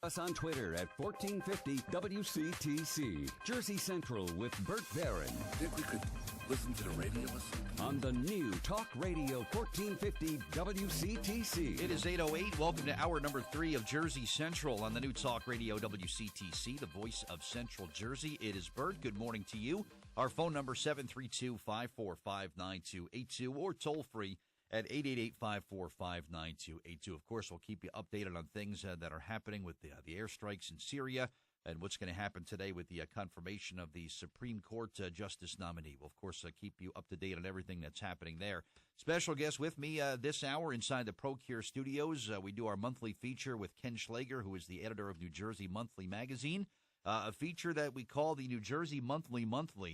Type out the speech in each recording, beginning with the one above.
Us on Twitter at 1450 WCTC. Jersey Central with Bert Barron. Think we could listen to the radio or something? On the new Talk Radio 1450 WCTC. It is 8:08. Welcome to hour number 3 of Jersey Central on the new Talk Radio WCTC, the voice of Central Jersey. It is Bert. Good morning to you. Our phone number 732-545-9282 or toll free at 888-545-9282. Of course, we'll keep you updated on things that are happening with the airstrikes in Syria and what's going to happen today with the confirmation of the Supreme Court Justice nominee. We'll, of course, keep you up to date on everything that's happening there. Special guest with me this hour inside the ProCure studios. We do our monthly feature with Ken Schlager, who is the editor of New Jersey Monthly Magazine, a feature that we call the New Jersey Monthly.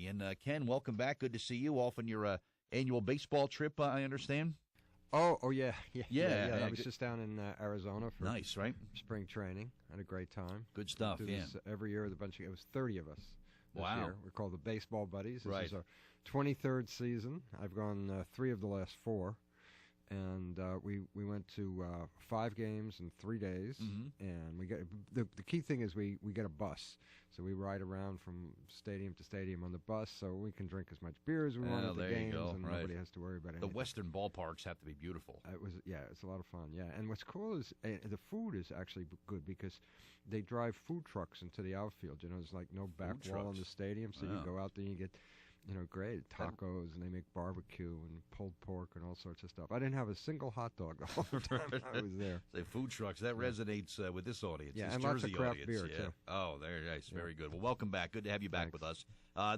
And, Ken, welcome back. Good to see you off on your annual baseball trip, I understand. Oh, yeah. I was good. just down in Arizona for Nice, right? spring training. Had a great time. Good stuff, Do this every year with a bunch of, it was 30 of us this Wow. year. We're called the Baseball Buddies. This Right. is our 23rd season. I've gone 3 of the last 4. And we went to 5 games in 3 days. Mm-hmm. And we get the key thing is we get a bus. So we ride around from stadium to stadium on the bus, so we can drink as much beer as we want at the there you games, go, and right. nobody has to worry about The anything. Western ballparks have to be beautiful. It's a lot of fun, yeah. And what's cool is the food is actually good because they drive food trucks into the outfield. You know, there's like no back wall in the stadium, so you Wow. go out there and you get, great tacos, and they make barbecue and pulled pork and all sorts of stuff. I didn't have a single hot dog the whole time I was there. Say food trucks, that resonates with this audience. Yeah, this and Jersey lots of craft audience. beer, yeah. too. Oh, very nice. Yeah. Very good. Well, welcome back. Good to have you back with us.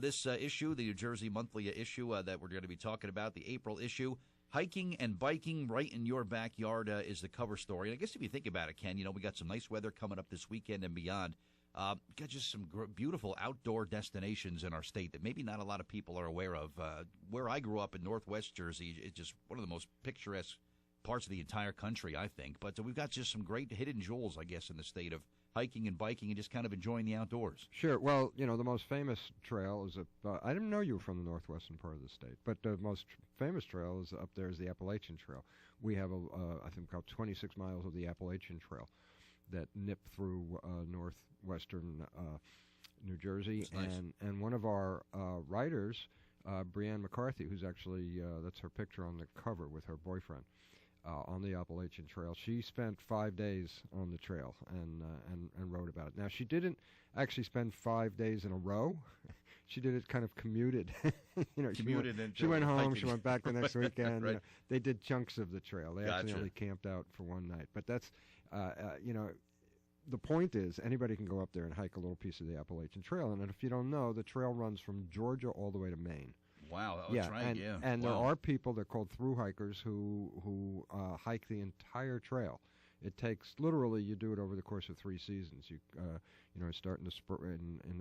This issue, the New Jersey Monthly issue that we're going to be talking about, the April issue, hiking and biking right in your backyard is the cover story. And I guess if you think about it, Ken, we got some nice weather coming up this weekend and beyond. Got just some beautiful outdoor destinations in our state that maybe not a lot of people are aware of. Where I grew up in Northwest Jersey is just one of the most picturesque parts of the entire country, I think. But we've got just some great hidden jewels, I guess, in the state of hiking and biking and just kind of enjoying the outdoors. Sure. Well, the most famous trail is I didn't know you were from the northwestern part of the state, but the most famous trail is up there is the Appalachian Trail. We have, I think, about 26 miles of the Appalachian Trail that nip through northwestern New Jersey. Nice. And one of our writers, Brianne McCarthy, who's actually, that's her picture on the cover with her boyfriend, on the Appalachian Trail. She spent 5 days on the trail and wrote about it. Now, she didn't actually spend 5 days in a row. She did it kind of commuted. She went home. hiking. She went back the next weekend. Right. They did chunks of the trail. They Gotcha. actually only camped out for one night. But that's, the point is anybody can go up there and hike a little piece of the Appalachian Trail. And if you don't know, the trail runs from Georgia all the way to Maine. Wow, that's right, yeah. And Wow. there are people, they're called through hikers, who hike the entire trail. It takes, literally, you do it over the course of 3 seasons. You start in the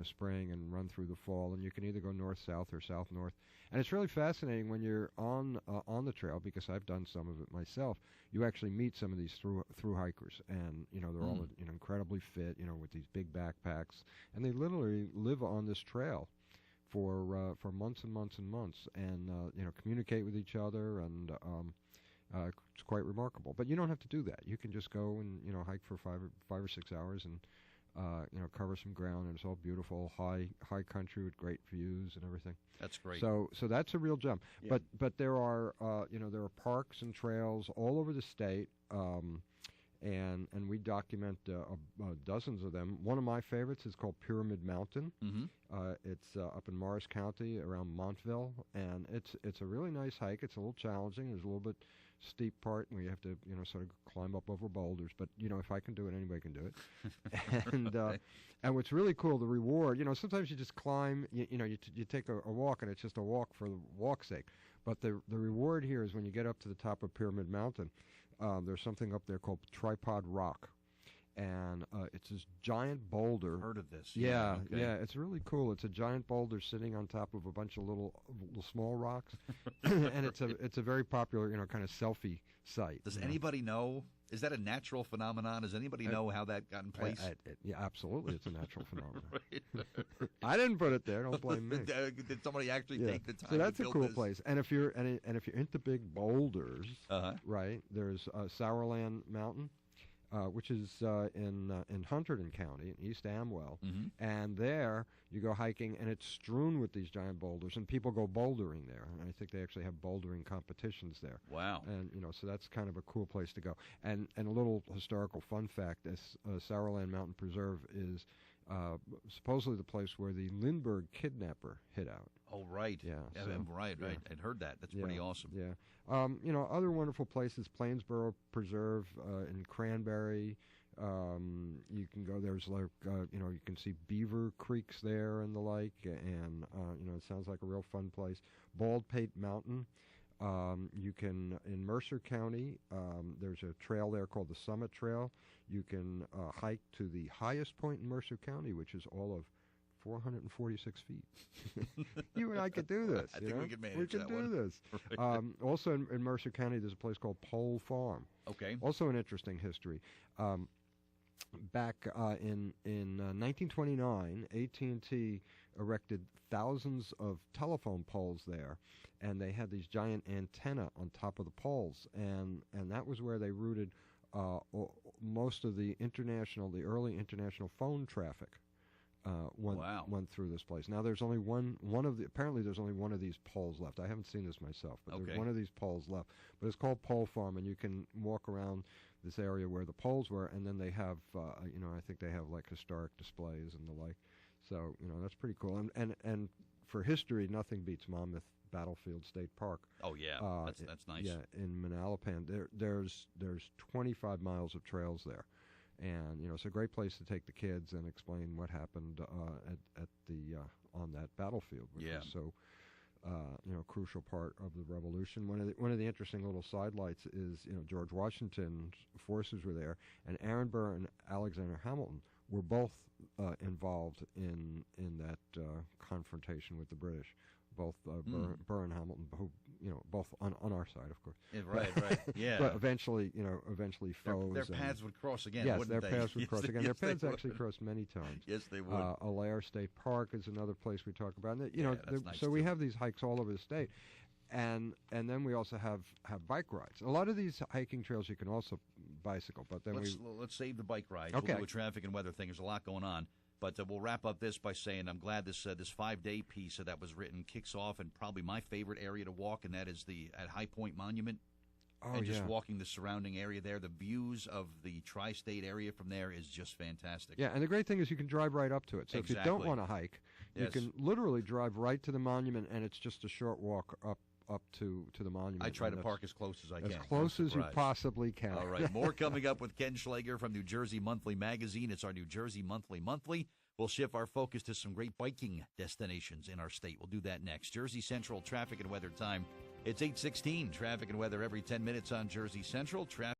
spring and run through the fall, and you can either go north-south or south-north. And it's really fascinating when you're on the trail, because I've done some of it myself. You actually meet some of these through hikers, and they're all incredibly fit, with these big backpacks, and they literally live on this trail for months and months and months, and communicate with each other, and it's quite remarkable. But you don't have to do that. You can just go and hike for 5 or 6 hours and cover some ground, and it's all beautiful, high country with great views and everything. That's great. So that's a real gem. Yeah. But there are there are parks and trails all over the state. And we document dozens of them. One of my favorites is called Pyramid Mountain. Mm-hmm. It's up in Morris County around Montville, and it's a really nice hike. It's a little challenging. There's a little bit steep part where you have to sort of climb up over boulders. But if I can do it, anybody can do it. And what's really cool, the reward. Sometimes you just climb. You take a walk, and it's just a walk for the walk's sake. But the reward here is when you get up to the top of Pyramid Mountain. There's something up there called Tripod Rock, and it's this giant boulder. Heard of this? Yeah, okay. yeah, it's really cool. It's a giant boulder sitting on top of a bunch of little small rocks, and it's a very popular kind of selfie site. Does anybody know? Is that a natural phenomenon? Does anybody know how that got in place? Yeah, absolutely, it's a natural phenomenon. Right. I didn't put it there. Don't blame me. Did somebody actually take the time? So that's to a build cool this? place. And if you're into big boulders, Uh-huh. right? There's Sourland Mountain. which is in Hunterdon County, in East Amwell. Mm-hmm. And there you go hiking, and it's strewn with these giant boulders, and people go bouldering there. And I think they actually have bouldering competitions there. Wow. And, so that's kind of a cool place to go. And a little historical fun fact, this Sauerland Mountain Preserve is supposedly the place where the Lindbergh kidnapper hid out. Oh, right. Yeah. Right. I'd heard that. That's pretty awesome. Yeah. Other wonderful places, Plainsboro Preserve in Cranberry. You can go, there's like, you can see beaver creeks there and the like, and, it sounds like a real fun place. Baldpate Mountain. You can, in Mercer County, there's a trail there called the Summit Trail. You can hike to the highest point in Mercer County, which is all of 446 feet. You and I could do this. I think we could manage We could that do one. this. Right. Also in Mercer County, there's a place called Pole Farm. Okay. Also an interesting history. Back in 1929, AT&T erected thousands of telephone poles there, and they had these giant antenna on top of the poles, and that was where they routed most of the early international phone traffic. Went through this place. Now there's only apparently there's only one of these poles left. I haven't seen this myself, but there's one of these poles left. But it's called Pole Farm, and you can walk around this area where the poles were, and then they have, I think they have like historic displays and the like. So, that's pretty cool. And for history, nothing beats Monmouth Battlefield State Park. Oh, yeah. That's nice. Yeah, in Manalapan. There's 25 miles of trails there. And, it's a great place to take the kids and explain what happened at the on that battlefield, which is so crucial part of the Revolution. One of the interesting little sidelights is, George Washington's forces were there, and Aaron Burr and Alexander Hamilton were both involved in that confrontation with the British. Both Burr and Hamilton, who, both on our side, of course. Yeah, right. Yeah. But eventually foes. Their paths would cross again, yes, wouldn't their they? paths would cross again. Yes, Their paths they actually would. crossed many times. Yes, they would. Allaire State Park is another place we talk about. And, that's nice so we too. have these hikes all over the state. And then we also have bike rides. A lot of these hiking trails you can also bicycle, but then Let's save the bike rides. Okay. We'll do a traffic and weather thing. There's a lot going on. But we'll wrap up this by saying I'm glad this 5-day piece that was written kicks off in probably my favorite area to walk, and that is at High Point Monument. And just walking the surrounding area there. The views of the tri-state area from there is just fantastic. Yeah, and the great thing is you can drive right up to it. So if you don't want to hike, you can literally drive right to the monument, and it's just a short walk up to the monument. I try to park as close as I can. As close as you possibly can. All right. More coming up with Ken Schlager from New Jersey Monthly Magazine. It's our New Jersey Monthly. We'll shift our focus to some great biking destinations in our state. We'll do that next. Jersey Central traffic and weather time. It's 8:16. Traffic and weather every 10 minutes on Jersey Central. Traffic